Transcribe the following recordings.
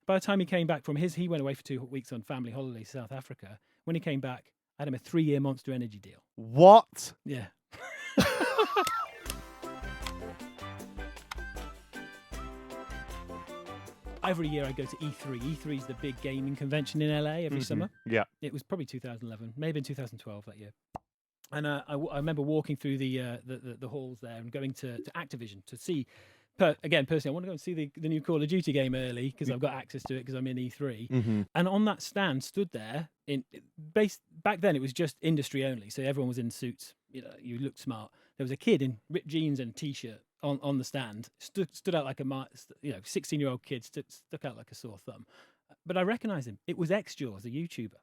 by the time he came back from he went away for 2 weeks on family holiday to South Africa. When he came back, I had him a 3-year Monster Energy deal. What? Yeah. Every year I go to E3. E3 is the big gaming convention in LA every summer. Yeah. It was probably 2011, maybe in 2012 that year. And I remember walking through the halls there and going to Activision to see. Personally, I want to go and see the new Call of Duty game early because I've got access to it because I'm in E3. And on that stand, stood there back then it was just industry only, so everyone was in suits. You looked smart. There was a kid in ripped jeans and t-shirt on the stand, stood out like a 16-year-old kid, stuck out like a sore thumb. But I recognised him. It was Xjaws, the YouTuber.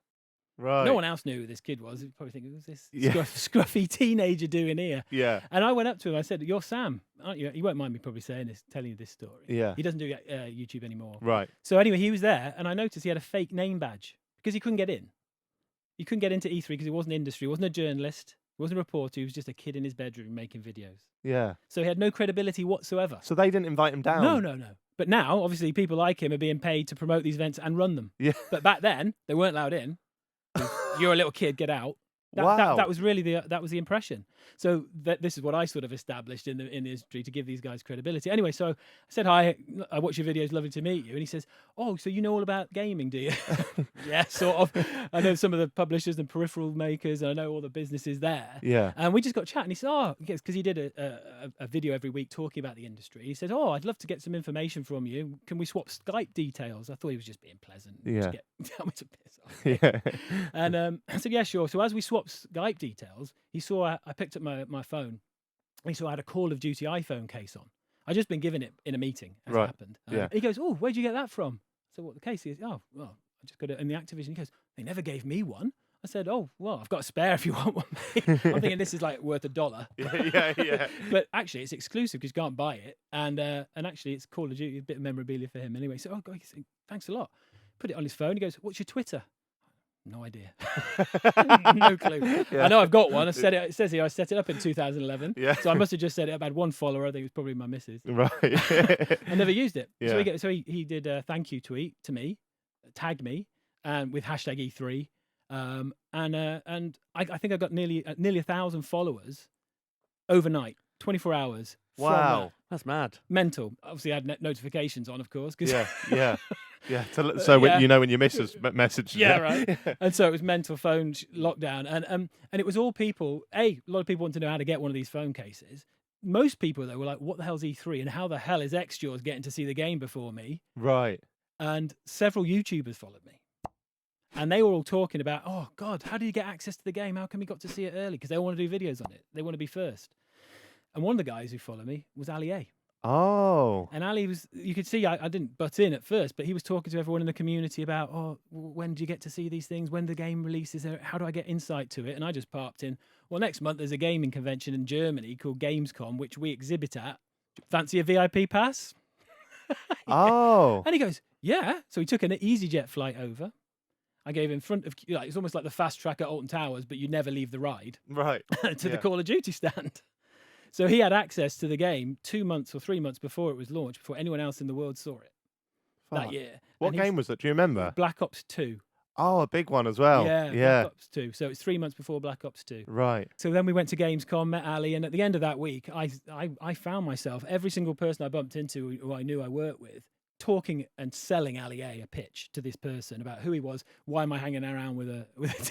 Right. No one else knew who this kid was. You'd probably think, who's this scruffy teenager doing here? Yeah. And I went up to him. I said, "You're Sam, aren't you?" He won't mind me probably telling you this story. Yeah. He doesn't do YouTube anymore. Right. So anyway, he was there, and I noticed he had a fake name badge because he couldn't get in. He couldn't get into E3 because he wasn't industry, he wasn't a journalist, he wasn't a reporter. He was just a kid in his bedroom making videos. Yeah. So he had no credibility whatsoever. So they didn't invite him down? No. But now, obviously, people like him are being paid to promote these events and run them. Yeah. But back then, they weren't allowed in. You're a little kid, get out. Wow. That was really the impression. So this is what I sort of established in the industry to give these guys credibility. Anyway, so I said, "Hi, I watch your videos, lovely to meet you." And he says, "Oh, so you know all about gaming, do you?" Yeah, sort of. I know some of the publishers and peripheral makers, and I know all the businesses there. Yeah. And we just got chatting. He said, "Oh, because he did a video every week talking about the industry." He said, "Oh, I'd love to get some information from you. Can we swap Skype details?" I thought he was just being pleasant. Yeah. To tell me to piss off. Yeah. And I said, "Yeah, sure." So as we swapped Skype details, he saw I picked up my phone, and he saw I had a Call of Duty iPhone case on. I'd just been given it in a meeting, as it happened. Yeah. He goes, "Oh, where'd you get that from?" So what the case is? "Oh, well, I just got it in the Activision." He goes, "They never gave me one." I said, "Oh, well, I've got a spare if you want one, mate." I'm thinking this is like worth $1. Yeah. But actually, it's exclusive because you can't buy it, and actually, it's Call of Duty, a bit of memorabilia for him anyway. So, "Oh, God, thanks a lot." Put it on his phone. He goes, "What's your Twitter?" No idea. No clue. Yeah. I know I've got one. It says here I set it up in 2011. Yeah. So I must have just set it up. I had one follower. I think it was probably my missus. Right. I never used it. Yeah. So he did a thank you tweet to me, tagged me, with hashtag E3. And I think I got nearly 1,000 followers overnight, 24 hours. Wow. That's mad. Mental. Obviously, I had notifications on, of course. Yeah. So when your missus messaged. Yeah, right. And so it was mental phone lockdown, and it was all people. A lot of people want to know how to get one of these phone cases. Most people though were like, "What the hell's E3? And how the hell is Xjaws getting to see the game before me?" Right. And several YouTubers followed me, and they were all talking about, "Oh God, how do you get access to the game? How come we got to see it early?" Because they want to do videos on it. They want to be first. And one of the guys who followed me was Ali A. Oh. And Ali was, you could see, I didn't butt in at first, but he was talking to everyone in the community about, "Oh, when do you get to see these things? When the game releases, how do I get insight to it?" And I just popped in, "Well, next month there's a gaming convention in Germany called Gamescom, which we exhibit at. Fancy a VIP pass?" Oh. And he goes, "Yeah." So he took an EasyJet flight over. I gave him front of, it's almost like the fast track at Alton Towers, but you never leave the ride. Right. To the Call of Duty stand. So he had access to the game 2 months or 3 months before it was launched, before anyone else in the world saw it that year. What game was it? Do you remember? Black Ops 2. Oh, a big one as well. Yeah. Black Ops 2. So it's 3 months before Black Ops 2. Right. So then we went to Gamescom, met Ali, and at the end of that week, I found myself, every single person I bumped into who I knew I worked with, talking and selling Ali A pitch to this person about who he was. Why am I hanging around with a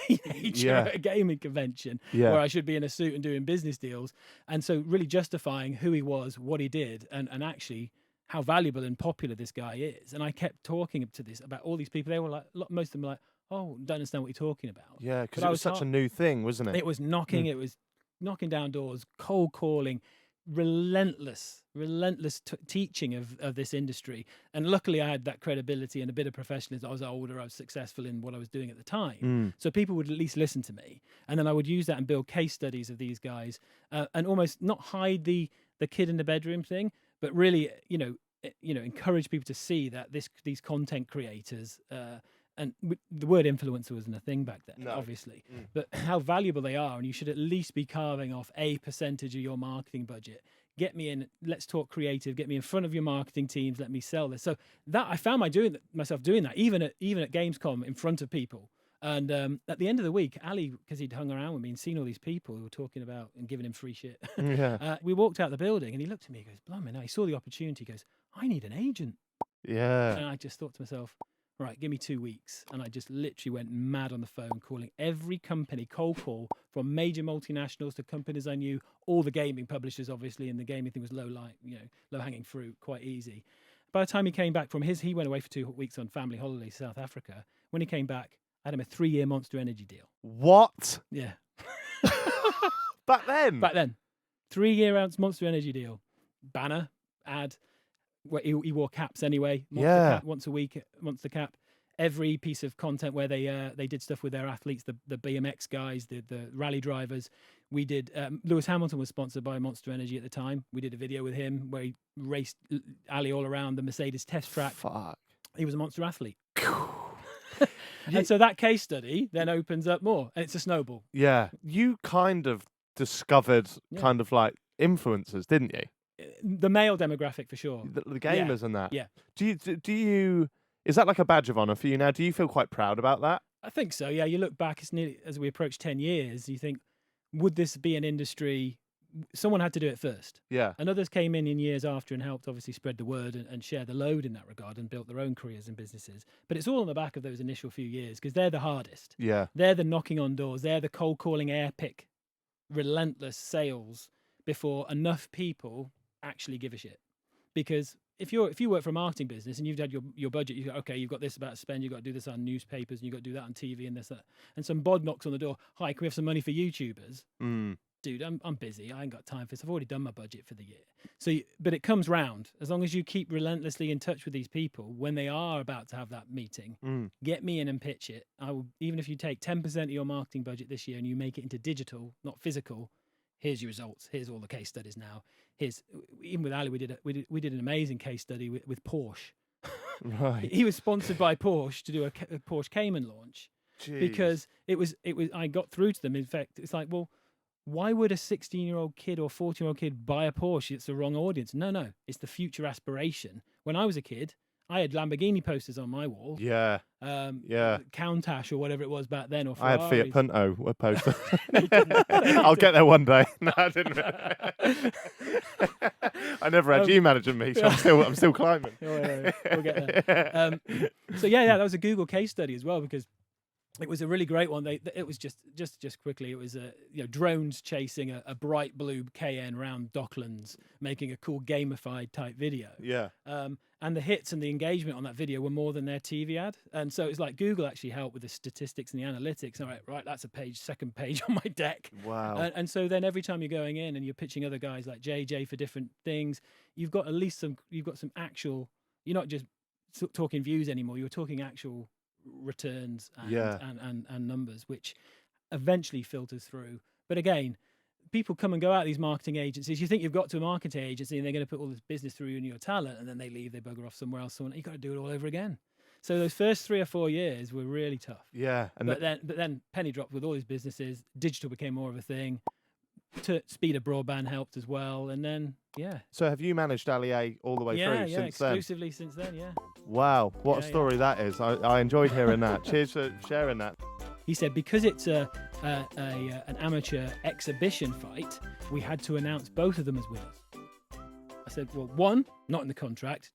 teenager at a gaming convention where I should be in a suit and doing business deals? And so really justifying who he was, what he did, and actually how valuable and popular this guy is. And I kept talking to this about all these people. They were like, most of them were like, "Oh, don't understand what you're talking about." Yeah, because it was such a new thing, wasn't it? It was knocking. It was knocking down doors, cold calling, relentless teaching of this industry. And luckily I had that credibility and a bit of professionalism. I was older, I was successful in what I was doing at the time, so people would at least listen to me, and then I would use that and build case studies of these guys, and almost not hide the kid in the bedroom thing, but really encourage people to see that these content creators, and the word influencer wasn't a thing back then, obviously, but how valuable they are, and you should at least be carving off a percentage of your marketing budget, get me in, let's talk creative, get me in front of your marketing teams, let me sell this. So that I found myself doing that, even at Gamescom in front of people. And at the end of the week, Ali, because he'd hung around with me and seen all these people who were talking about and giving him free shit, we walked out the building and he looked at me, he goes, blimey, now he saw the opportunity, he goes, I need an agent. Yeah. And I just thought to myself, right, give me 2 weeks. And I just literally went mad on the phone, calling every company, cold call, from major multinationals to companies I knew, all the gaming publishers, obviously, and the gaming thing was low hanging fruit, quite easy. By the time he came back from he went away for 2 weeks on family holiday to South Africa. When he came back, I had him a 3-year Monster Energy deal. What? Yeah. Back then? Back then. 3-year Monster Energy deal. Banner, ad. He wore caps anyway. Monster cap once a week, Monster cap. Every piece of content where they did stuff with their athletes, the BMX guys, the rally drivers. We did. Lewis Hamilton was sponsored by Monster Energy at the time. We did a video with him where he raced Ali all around the Mercedes test track. Fuck. He was a monster athlete. And so that case study then opens up more, and it's a snowball. Yeah, you kind of discovered kind of like influencers, didn't you? The male demographic for sure. The gamers and that. Yeah. Do you? Is that like a badge of honor for you now? Do you feel quite proud about that? I think so. Yeah. You look back, it's nearly as we approach 10 years. You think, would this be an industry? Someone had to do it first. Yeah. And others came in years after and helped obviously spread the word and share the load in that regard and built their own careers and businesses. But it's all on the back of those initial few years because they're the hardest. Yeah. They're the knocking on doors. They're the cold calling epic, relentless sales before enough people actually give a shit. Because if you work for a marketing business and you've had your budget, you go, okay, you've got this about to spend, you've got to do this on newspapers and you've got to do that on TV and this, that. And some bod knocks on the door. Hi, can we have some money for YouTubers? Dude, I'm busy. I ain't got time for this. I've already done my budget for the year. So, but it comes round. As long as you keep relentlessly in touch with these people, when they are about to have that meeting, get me in and pitch it. I will, even if you take 10% of your marketing budget this year and you make it into digital, not physical, here's your results. Here's all the case studies now. Even with Ali, we did an amazing case study with Porsche. Right. He was sponsored by Porsche to do a Porsche Cayman launch. Jeez. Because it was. I got through to them. In fact, it's like, well, why would a 16-year-old kid or 14-year-old kid buy a Porsche? It's the wrong audience. No. It's the future aspiration. When I was a kid, I had Lamborghini posters on my wall. Yeah. Countach or whatever it was back then. Or I Ferraris. had Fiat Punto a poster. I'll get there one day. No, I didn't. I never had you managing me, so I'm still climbing. We'll get there. So yeah, that was a Google case study as well because it was a really great one. It was just quickly. It was drones chasing a bright blue KN round Docklands, making a cool gamified type video. Yeah. And the hits and the engagement on that video were more than their TV ad. And so it's like Google actually helped with the statistics and the analytics. All right, that's a second page on my deck. Wow. And so then every time you're going in and you're pitching other guys like JJ for different things, you've got some actual. You're not just talking views anymore. You're talking actual returns and numbers, which eventually filters through. But again, people come and go out of these marketing agencies. You think you've got to a marketing agency and they're going to put all this business through you and your talent, and then they leave, they bugger off somewhere else. You've got to do it all over again. So those first 3 or 4 years were really tough. Yeah. But then penny dropped with all these businesses. Digital became more of a thing. Speed of broadband helped as well, and then So have you managed Ali A all the way through since exclusively since then? Yeah. Wow, what a story that is! I enjoyed hearing that. Cheers for sharing that. He said because it's an amateur exhibition fight, we had to announce both of them as winners. I said, well, one, not in the contract.